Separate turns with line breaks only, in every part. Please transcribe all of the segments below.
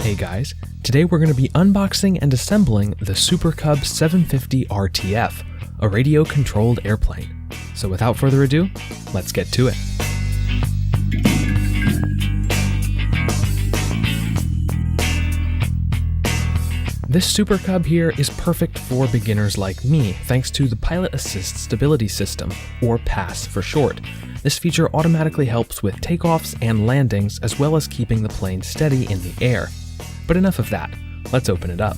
Hey guys, today we're going to be unboxing and assembling the Super Cub 750rtf, a radio-controlled airplane. So without further ado, let's get to it. This Super Cub here is perfect for beginners like me, thanks to the Pilot Assist Stability System, or PASS for short. This feature automatically helps with takeoffs and landings, as well as keeping the plane steady in the air. But enough of that, let's open it up.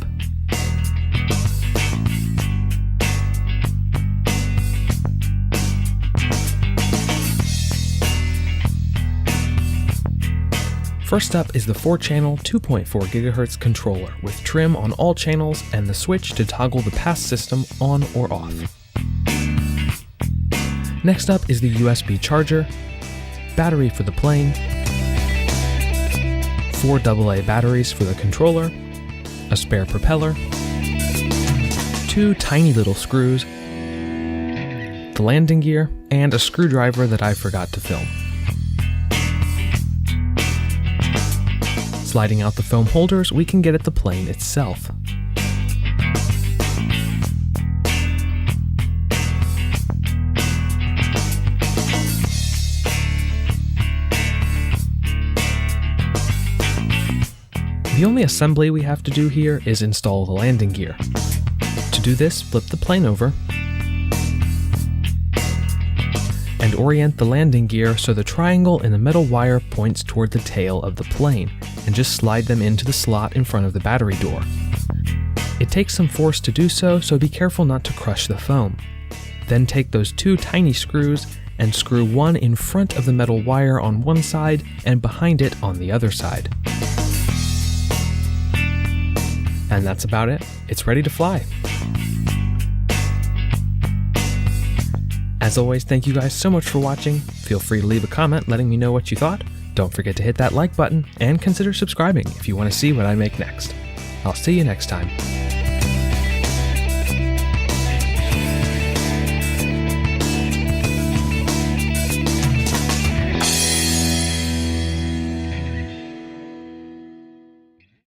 First up is the 4-channel 2.4 GHz controller with trim on all channels and the switch to toggle the PASS system on or off. Next up is the USB charger, battery for the plane, 4 AA batteries for the controller, a spare propeller, 2 tiny little screws, the landing gear, and a screwdriver that I forgot to film. Sliding out the foam holders, we can get at the plane itself. The only assembly we have to do here is install the landing gear. To do this, flip the plane over and orient the landing gear so the triangle in the metal wire points toward the tail of the plane, and just slide them into the slot in front of the battery door. It takes some force to do so, so be careful not to crush the foam. Then take those 2 tiny screws and screw one in front of the metal wire on one side and behind it on the other side. And that's about it. It's ready to fly. As always, thank you guys so much for watching. Feel free to leave a comment letting me know what you thought. Don't forget to hit that like button and consider subscribing if you want to see what I make next. I'll see you next time.